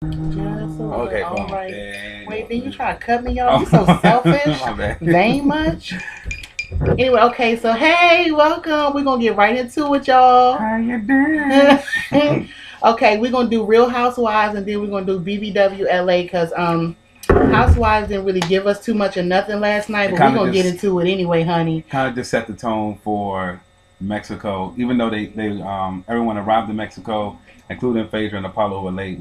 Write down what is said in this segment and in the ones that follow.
Okay, All boom. right. There Wait, you then you go. try to cut me off? You so selfish. My bad. Vain much? Anyway, okay, so hey, welcome. We're gonna get right into it, y'all. How you doing? Okay, we're gonna do Real Housewives and then we're gonna do BBWLA because Housewives didn't really give us too much of nothing last night, It but we're kind of gonna get just into it anyway, honey. set the tone for Mexico. Even though they everyone arrived in Mexico, including Phaedra and Apollo were late.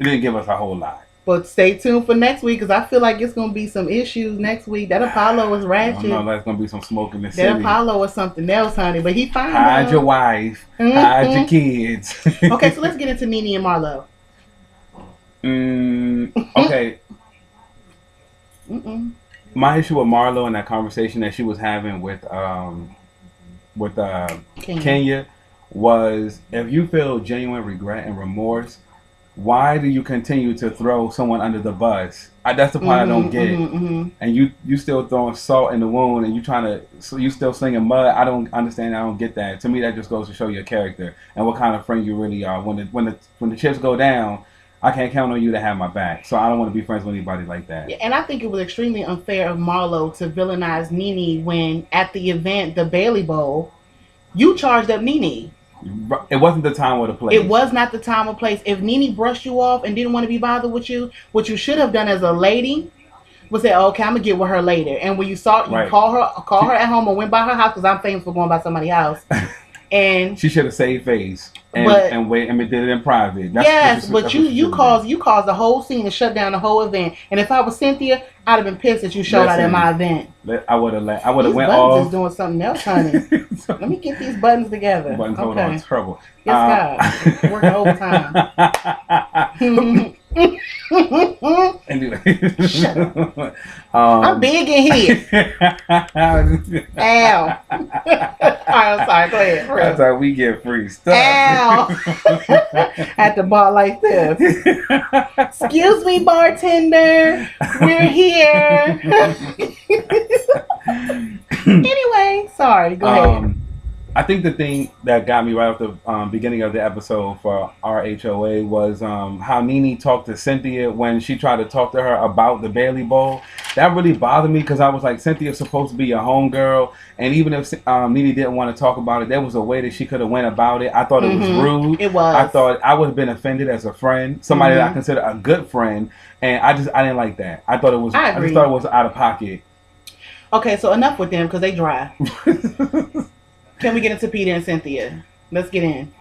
It didn't give us a whole lot. But stay tuned for next week because I feel like it's gonna be some issues next week. That Apollo is I don't know. ratchet. That's gonna be some smoke in the That city. Apollo is something else, honey. But he fine Hide your though. wife. Hide your kids. Okay, so let's get into Nene and Marlo. Okay. Mm-mm. My issue with Marlo and that conversation that she was having with Kenya was, if you feel genuine regret and remorse, why do you continue to throw someone under the bus? That's the part I don't get. And you still throwing salt in the wound, and you still slinging mud. I don't understand. I don't get that. To me, that just goes to show your character and what kind of friend you really are. When the chips go down, I can't count on you to have my back. So I don't want to be friends with anybody like that. Yeah, and I think it was extremely unfair of Marlo to villainize Nene when at the event, the Bailey Bowl, you charged up Nene. It wasn't the time or the place. It was not the time or place. If Nene brushed you off and didn't want to be bothered with you, what you should have done as a lady was say, okay, I'm gonna get with her later. And when you saw it, you call her at home or went by her house because I'm famous for going by somebody's house. And she should have saved face and wait and did it in private. You caused the whole scene to shut down the whole event. And if I was Cynthia, I'd have been pissed that you showed out at my event. I would have went off. Buttons is doing something else, honey. Let me get these buttons together. Buttons, hold on, it's trouble. Yes, God. Working overtime. Anyway, shut up. I'm big in here. Ow. All right, I'm sorry. Go ahead. That's how we get free stuff. Ow. At the bar like this. Excuse me, bartender. We're here. Anyway, sorry. Go ahead. I think the thing that got me right off the beginning of the episode for RHOA was how Nene talked to Cynthia when she tried to talk to her about the Bailey Bowl. That really bothered me because I was like, Cynthia's supposed to be your homegirl, and even if Nene didn't want to talk about it, there was a way that she could have went about it. I thought it was rude. It was. I thought I would have been offended as a friend, somebody that I consider a good friend, and I didn't like that. I thought it was. I just thought it was out of pocket. Okay, so enough with them because they dry. Can we get into Peter and Cynthia? Let's get in.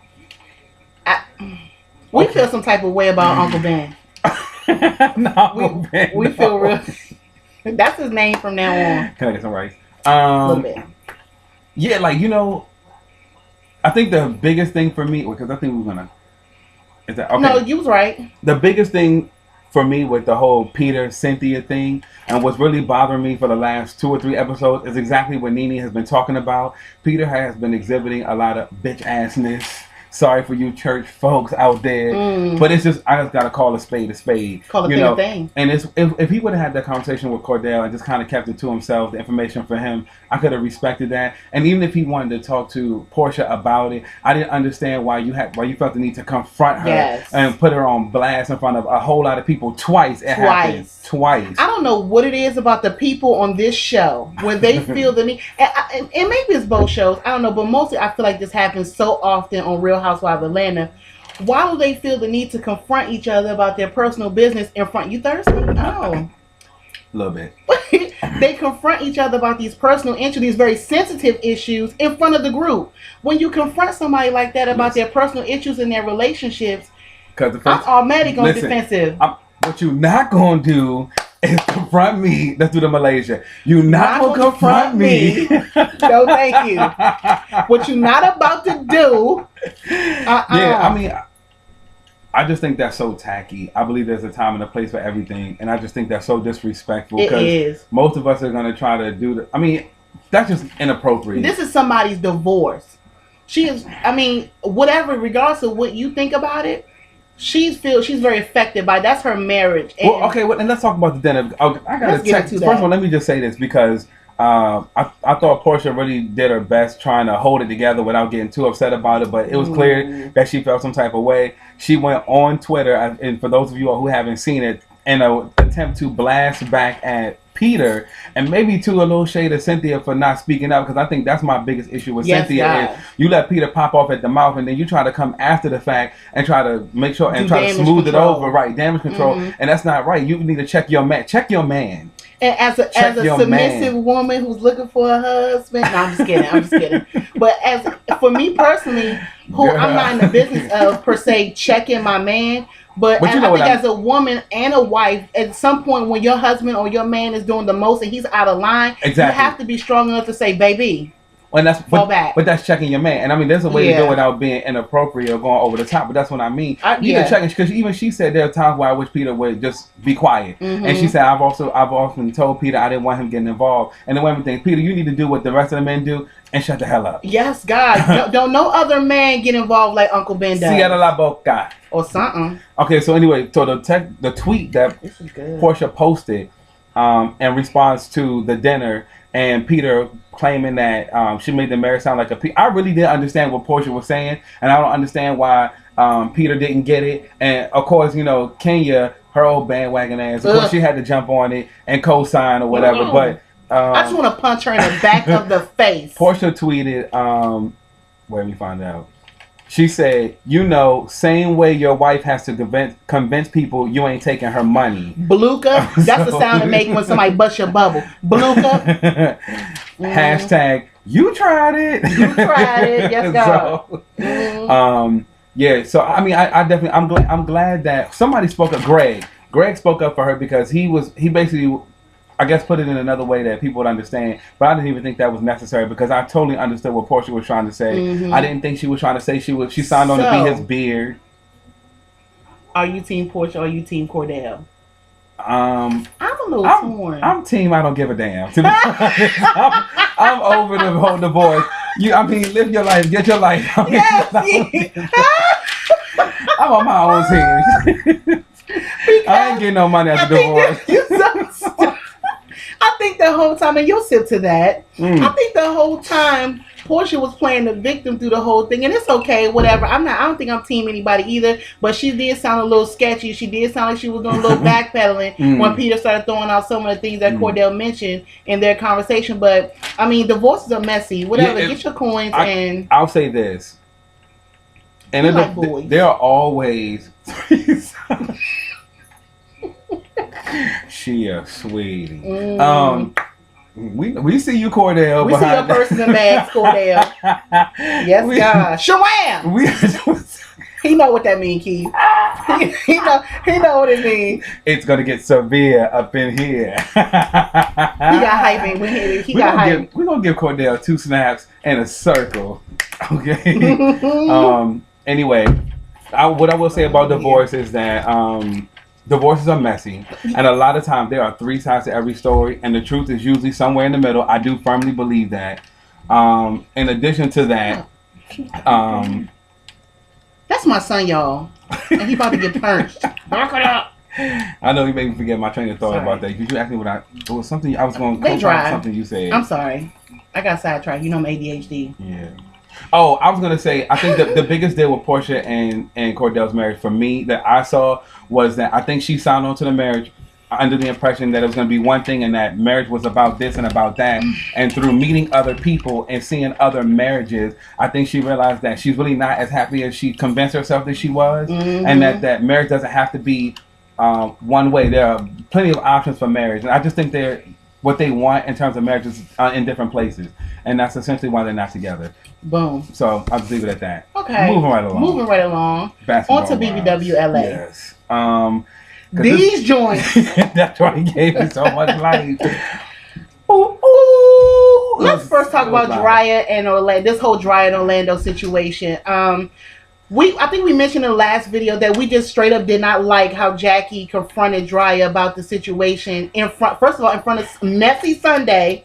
We feel some type of way about Uncle Ben. Ben. We feel real. That's his name from now on. Can I get some rice? A little bit. Yeah, I think the biggest thing for me, because I think we're gonna. Is that okay? No, you was right. The biggest thing for me with the whole Peter Cynthia thing, and what's really bothering me for the last 2 or 3 episodes, is exactly what Nene has been talking about. Peter has been exhibiting a lot of bitch assness. Sorry for you church folks out there, but it's just, I just gotta call a spade a spade. Call a thing. And if he would have had that conversation with Cordell and just kind of kept it to himself, the information for him, I could have respected that. And even if he wanted to talk to Portia about it, I didn't understand why you felt the need to confront her and put her on blast in front of a whole lot of people twice. It happened twice. I don't know what it is about the people on this show where they feel the need, and maybe it's both shows, I don't know, but mostly I feel like this happens so often on Real Housewives of Atlanta. Why do they feel the need to confront each other about their personal business in front? You thirsty? No. A little bit. They confront each other about these personal issues, these very sensitive issues in front of the group. When you confront somebody like that about their personal issues in their relationships, I'm already going defensive. What you not going to do is confront me. Let's do the Malaysia. You not going to confront me. No, thank you. What you not about to do. Yeah, I mean, I just think that's so tacky. I believe there's a time and a place for everything, and I just think that's so disrespectful. It is. Most of us are going to try to do I mean, that's just inappropriate. This is somebody's divorce. She is, I mean, whatever, regardless of what you think about it, she's very affected by it. That's her marriage. And and let's talk about the dinner. I got to text. First of all, let me just say this because I thought Portia really did her best trying to hold it together without getting too upset about it, but it was clear that she felt some type of way. She went on Twitter, and for those of you who haven't seen it, in an attempt to blast back at Peter, and maybe to a little shade of Cynthia for not speaking up, because I think that's my biggest issue with Cynthia is you let Peter pop off at the mouth, and then you try to come after the fact and try to make sure and try to smooth it over, right? Damage control, and that's not right. You need to check your man. Check your man. And as a submissive woman who's looking for a husband, no, I'm just kidding. But for me personally, I'm not in the business of per se checking my man. But I think as a woman and a wife, at some point when your husband or your man is doing the most and he's out of line, you have to be strong enough to say, baby, fall back. But that's checking your man. And I mean, there's a way to do it without being inappropriate or going over the top. But that's what I mean. You can check it, because even she said there are times where I wish Peter would just be quiet. And she said, I've often told Peter I didn't want him getting involved. And the women think, Peter, you need to do what the rest of the men do and shut the hell up. Yes, God. Don't no other man get involved like Uncle Ben does. Cierra la boca. Or something. Okay, so anyway, so the tweet that Portia posted in response to the dinner and Peter claiming that she made the marriage sound like a I really didn't understand what Portia was saying, and I don't understand why Peter didn't get it. And of course, you know, Kenya, her old bandwagon ass, of course she had to jump on it and co-sign or whatever. But I just want to punch her in the back of the face. Portia tweeted, where me find out. She said, you know, same way your wife has to convince people you ain't taking her money. Beluga? That's the sound it make when somebody busts your bubble. Beluga? Hashtag, you tried it. You tried it. Yes, God. So, yeah, so I mean, I definitely, I'm glad that somebody spoke up. Greg spoke up for her, because he basically, I guess, put it in another way that people would understand. But I didn't even think that was necessary, because I totally understood what Portia was trying to say. I didn't think she was trying to say she signed on to be his beard. Are you team Portia or are you team Cordell? I'm a little torn. I'm team I don't give a damn. To be honest, I'm over the whole divorce. I mean, live your life, get your life. Yes, I'm on my own team. I ain't getting no money after divorce. I think the whole time, and you'll sip to that, I think the whole time Portia was playing the victim through the whole thing, and it's okay, whatever. I don't think I'm team anybody either, but she did sound a little sketchy. She did sound like she was doing a little backpedaling when Peter started throwing out some of the things that Cordell mentioned in their conversation. But I mean, divorces are messy. Whatever, get your coins. And I'll say this, and there are always she a sweetie. We see you, Cordell. We see your person in bags, Cordell. Yes, God. Shawam! He know what that means, Keith. he know what it means. It's gonna get severe up in here. He got hype in when he got hype. We're gonna give Cordell 2 snaps and a circle. Okay. Anyway, what I will say about divorce is that divorces are messy, and a lot of times there are 3 sides to every story, and the truth is usually somewhere in the middle. I do firmly believe that. In addition to that, that's my son, y'all, and he about to get punched. Back it up. I know you made me forget my train of thought about that. Did you ask me it was something I was going to come something you said. I'm sorry, I got sidetracked. You know I'm ADHD. Yeah. Oh, I was gonna say, I think the biggest deal with Portia and Cordell's marriage for me that I saw was that I think she signed on to the marriage under the impression that it was going to be one thing and that marriage was about this and about that. And through meeting other people and seeing other marriages, I think she realized that she's really not as happy as she convinced herself that she was, and that marriage doesn't have to be one way. There are plenty of options for marriage, and I just think what they want in terms of marriage is in different places, and that's essentially why they're not together. Boom. So I'll just leave it at that. Okay. Moving right along. Basketball on to BBWLA. Yes. These joints. That joint gave me so much life. Ooh. Let's first talk about Drya and Orlando. This whole Drya and Orlando situation. I think we mentioned in the last video that we just straight up did not like how Jackie confronted Drya about the situation first of all, in front of Messy Sunday,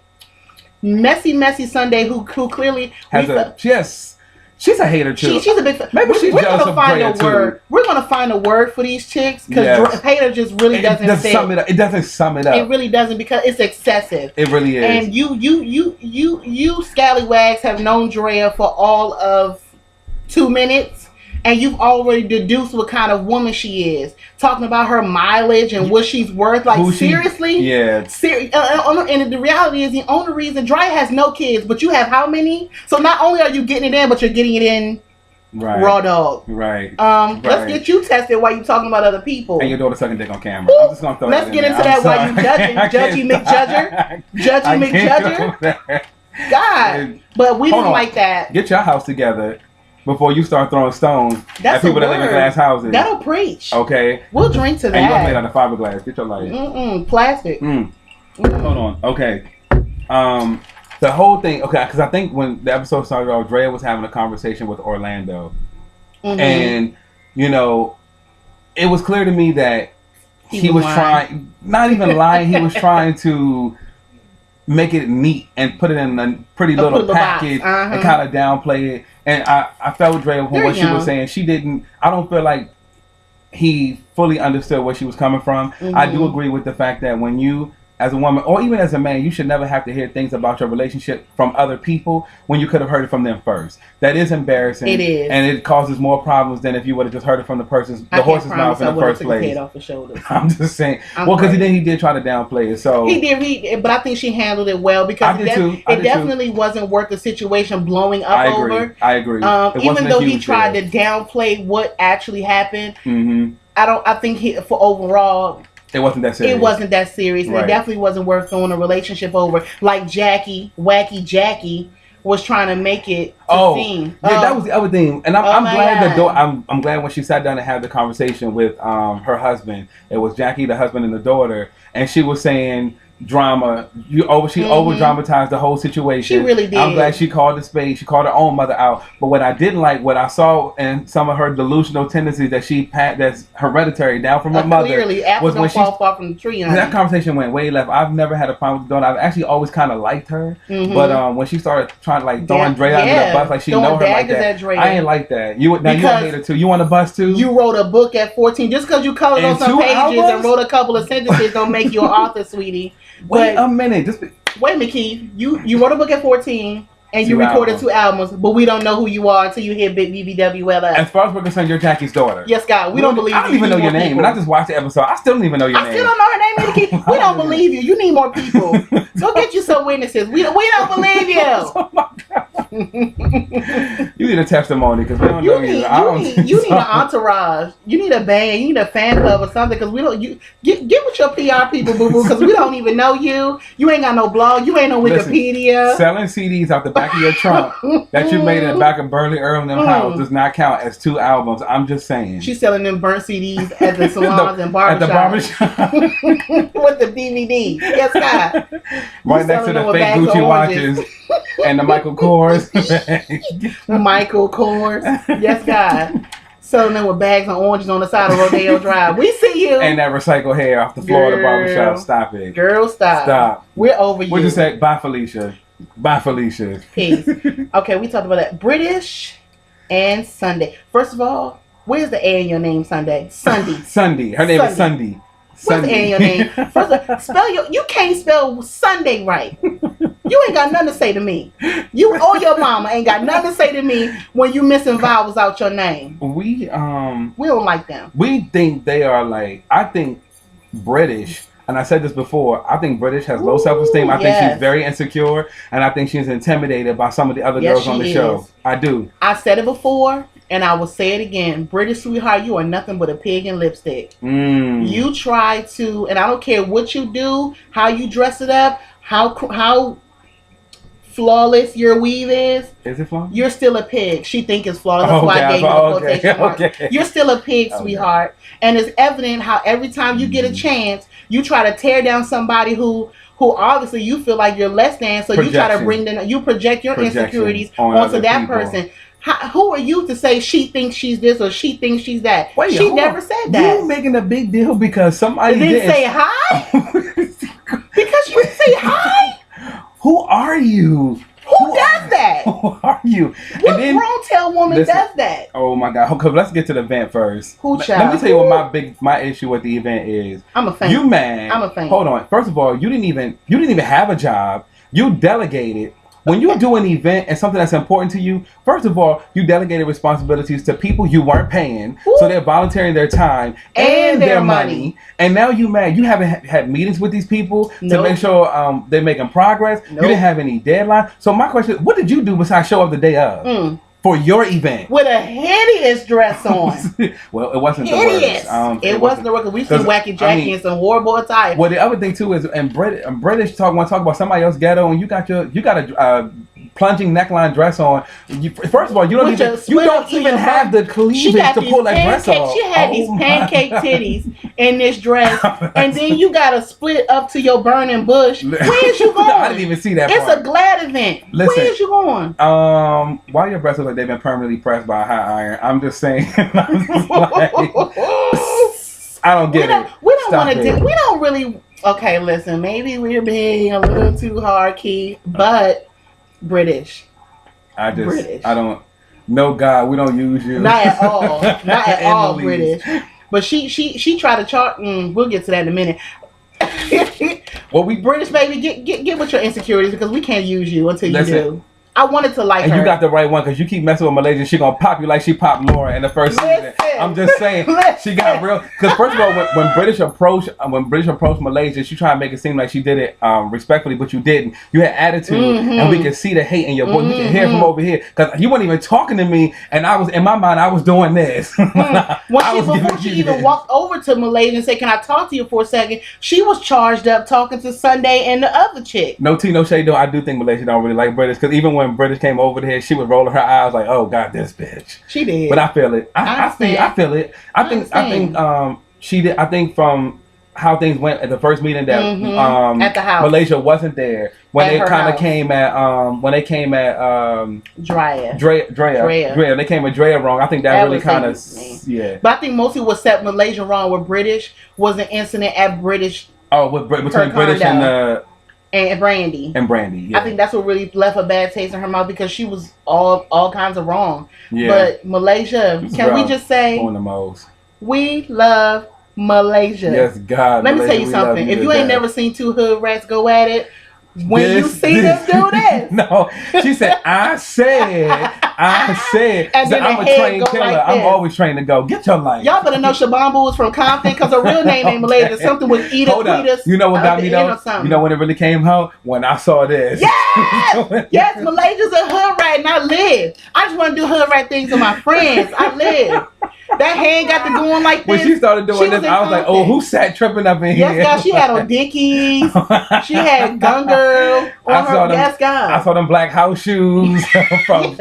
who clearly has She's a hater too. She's a big. Maybe she's jealous of Drea too. We're gonna find a word for these chicks because hater just really doesn't sum it up. It doesn't sum it up. It really doesn't because it's excessive. It really is. And you scallywags have known Drea for all of 2 minutes, and you've already deduced what kind of woman she is. Talking about her mileage and what she's worth. Like, seriously? Yeah. And the reality is the only reason Drea has no kids, but you have how many? So not only are you getting it in, but you're getting it in raw dog. Right. Let's get you tested while you talking about other people. And your daughter sucking dick on camera. I'm just gonna throw Let's get into that while you judging. Judgy McJudger. Judgy McJudger. God. But we don't like that. Get your house together before you start throwing stones at people that live in glass houses. That'll preach. Okay. We'll drink to that. And you're made out of fiberglass. Get your life. Plastic. Hold on. Okay. The whole thing. Okay, because I think when the episode started off, Drea was having a conversation with Orlando, and you know, it was clear to me that he was trying, not even lying. He was trying to make it neat and put it in a pretty little package and kind of downplay it. And I felt Drea from what she was saying. She didn't. I don't feel like he fully understood where she was coming from. I do agree with the fact that when you, as a woman or even as a man, you should never have to hear things about your relationship from other people when you could have heard it from them first. That is embarrassing. It is, and it causes more problems than if you would have just heard it from the horse's mouth in the first place. Head off the shoulders. I'm just saying. Well, because he did try to downplay it. So he did, but I think she handled it well because it definitely wasn't worth the situation blowing up over. I agree. Even though he tried to downplay what actually happened, I think for overall. It wasn't that serious. It wasn't that serious. Right. It definitely wasn't worth throwing a relationship over. Like Wacky Jackie was trying to make it seem. Yeah, that was the other thing. And I'm glad I'm glad when she sat down and had the conversation with her husband. It was Jackie, the husband, and the daughter, and she was saying drama. She over dramatized the whole situation. She really did. I'm glad she called the spade. She called her own mother out. But what I didn't like, what I saw in some of her delusional tendencies that's hereditary down from her mother. Clearly, apples don't fall far from the tree. That conversation went way left. I've never had a problem with the daughter. I've actually always kind of liked her. But when she started trying to like throwing Drea under the bus, like she know her like that. I ain't like that. You a hater too. You want a bus too? You wrote a book at 14. Just because you colored on some pages and wrote a couple of sentences don't make you an author, sweetie. Wait a minute. Wait a minute, Keith. You wrote a book at 14 and you recorded 2 albums, but we don't know who you are until you hear BBWLA. As far as we're concerned, you're Jackie's daughter. Yes, God. We don't believe you. I don't even know your name. And I just watched the episode. I still don't even know your name. I still don't know her name either, Keith. We don't believe you. You need more people. Go get you some witnesses. We don't believe you. Oh my God. You need a testimony because we don't know you. You need an entourage. You need a band. You need a fan club or something because we don't. Get with your PR people, boo boo, because we don't even know you. You ain't got no blog. You ain't no Wikipedia. Listen, selling CDs out the back of your trunk that you made in the back of Burley Earl and them house does not count as 2 albums. I'm just saying. She's selling them burnt CDs at the salons and barbershops. At the barbershop. With the DVD. Yes, God. Right next to the fake Gucci watches and the Michael Kors. Michael Kors. Yes, God. Selling them with bags of oranges on the side of Rodeo Drive. We see you. And that recycled hair off the floor of the barbershop. Stop it. Girl, stop. We're over you. We'll just say, bye, Felicia. Bye, Felicia. Peace. Okay, we talked about that. British and Sunday. First of all, where's the A in your name, Sunday? Sunday. Her name is Sunday. What's the A in your name? First of all, you can't spell Sunday right. You ain't got nothing to say to me. You or your mama ain't got nothing to say to me when you missing vowels out your name. We don't like them. We think they are like, I think British, and I said this before, I think British has low self-esteem. I think she's very insecure, and I think she's intimidated by some of the other girls on the show. I do. I said it before, and I will say it again. British sweetheart, you are nothing but a pig in lipstick. You try to, and I don't care what you do, how you dress it up, how flawless your weave is. Is it flawless? You're still a pig. She think it's flawless. That's why I gave you the quotation mark. You're still a pig, sweetheart. And it's evident how every time you get a chance, you try to tear down somebody who obviously you feel like you're less than. So you try to bring them. You project your insecurities onto that person. Who are you to say she thinks she's this or she thinks she's that? Wait, she never said that. You're making a big deal because somebody didn't say hi. Because you say hi. Who are you? Who does that? Who are you? What grown tell woman does that? Oh my God. Okay, let's get to the event first. Who child? Let me tell you what my issue with the event is. I'm a fan. You mad? I'm a fan. Hold on. First of all, you didn't even have a job. You delegated. When you do an event and something that's important to you, first of all, you delegated responsibilities to people you weren't paying. Ooh. So they're volunteering their time and their money. And now you mad. You haven't had meetings with these people to make sure they're making progress. Nope. You didn't have any deadline. So my question is, what did you do besides show up the day of? For your event. With a hideous dress on. Well, it wasn't hideous. The worst. It wasn't the worst. We see Wacky Jackie in some horrible attire. Well, the other thing too is, and British want to talk about somebody else's ghetto, and you got a plunging neckline dress on. First of all, you don't even have the cleavage to pull that dress off. She had these pancake titties in this dress, and then you got to split up to your burning bush. Where is you going? I didn't even see that. It's a glad event. Listen, where is you going? Why your breasts look like they've been permanently pressed by a hot iron? I'm just saying. I don't get it. We don't want to do. We don't really. Okay, listen. Maybe we're being a little too hard key, but British. I don't. No, God, we don't use you. Not at all. Not at all, British. But she tried to chart. We'll get to that in a minute. Well, we British baby, get with your insecurities because we can't use you until you do. I wanted to like her. And you got the right one because you keep messing with Malaysia. She gonna pop you like she popped Laura in the first season. I'm just saying she got real. Because first of all, when British approached Malaysia, she tried to make it seem like she did it respectfully, but you didn't. You had attitude, and we could see the hate in your voice. You can hear it from over here because you weren't even talking to me, and I was in my mind. I was doing this. Before she even walked over to Malaysia and said, "Can I talk to you for a second?" She was charged up talking to Sunday and the other chick. No tea, no shade. Though I do think Malaysia don't really like British because even when British came over there, she was rolling her eyes like, "Oh God, this bitch." She did, but I feel it. I feel it. I think she did. I think from how things went at the first meeting that at the house, Malaysia wasn't there when they kind of came at Drea. They came at Drea wrong. I think that really kind of But I think mostly what set Malaysia wrong with British was an incident at British. Oh, between British and Brandy. Yeah. I think that's what really left a bad taste in her mouth because she was all kinds of wrong. Yeah. But Malaysia, can we just say on the most. We love Malaysia. Yes, God. Let me tell you something. If you ain't never seen two hood rats go at it, when you see them do this. No. She said, I said. And I'm a trained killer. Like I'm always trained to go. Get your life. Y'all better know Shabambu was from Compton because her real name ain't Malaysia. Something with Eda Quetus. You know what got me though? You know when it really came home? When I saw this. Yes! Yes, Malaysia's a hood rat and I live. I just want to do hood rat things with my friends. I live. That hand got to going like this. When she started doing this, I was like, "Oh, who sat tripping up in here?" Yes, God. She had on Dickies. She had Gun Girl on her. Yes, God. I saw them black house shoes from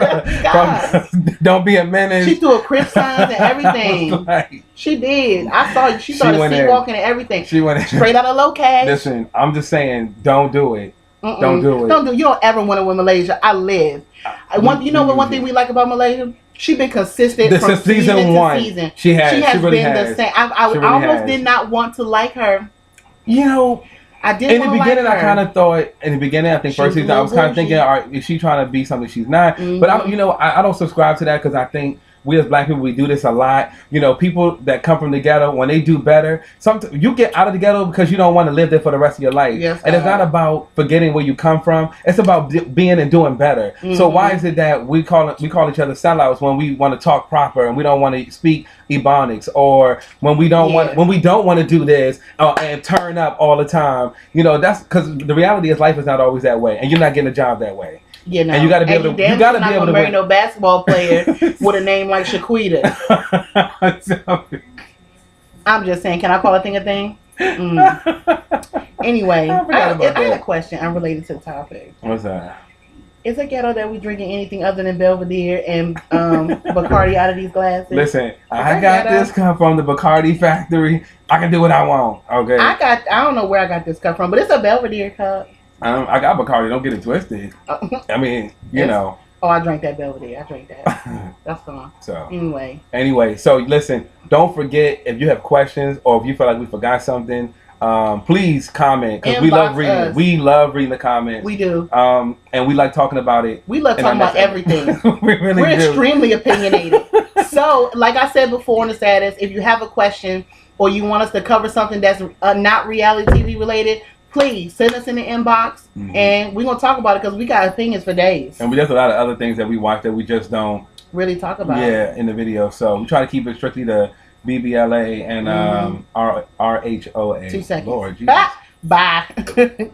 Don't Be a Menace. She threw a Crip signs and everything. She did. I saw you. She started sleepwalking and everything. She went straight out of low cash. Listen, I'm just saying, don't do it. Don't do it. You don't ever want to win Malaysia. I live. One thing we like about Malaysia? She been consistent from season to season. She has really been the same. I almost did not want to like her. You know, I didn't. In the beginning, I kind of thought. In the beginning, I think first season, I was kind of thinking, all right, is she trying to be something she's not? But I don't subscribe to that because I think we as black people, we do this a lot. You know, people that come from the ghetto, when they do better, you get out of the ghetto because you don't want to live there for the rest of your life. Yes, and it's not about forgetting where you come from. It's about being and doing better. So why is it that we call each other sellouts when we want to talk proper and we don't want to speak Ebonics, or when we don't want to do this and turn up all the time? You know, that's because the reality is life is not always that way, and you're not getting a job that way. You know, and you got to be able to. You got to be able to marry no basketball player with a name like Shaquita. I'm just saying. Can I call a thing a thing? Anyway, I had a question unrelated to the topic. What's that? Is it ghetto that we drinking anything other than Belvedere and Bacardi out of these glasses? Listen, I got this cup from the Bacardi factory. I can do what I want. Okay. I don't know where I got this cup from, but it's a Belvedere cup. I got Bacardi. Don't get it twisted. I mean, you know. Oh, I drank that Belvedere. I drank that. That's fine. So anyway, so listen. Don't forget, if you have questions or if you feel like we forgot something, Please comment because we love reading it. We love reading the comments. We do. And we like talking about it. We love talking about everything. We're extremely opinionated. So, like I said before in the status, if you have a question or you want us to cover something that's not reality TV related, please send us in the inbox, and we're going to talk about it because we got opinions for days. And there's a lot of other things that we watch that we just don't really talk about. Yeah, in the video. So we try to keep it strictly to BBLA and RHOA. 2 seconds. Lord Jesus. Bye.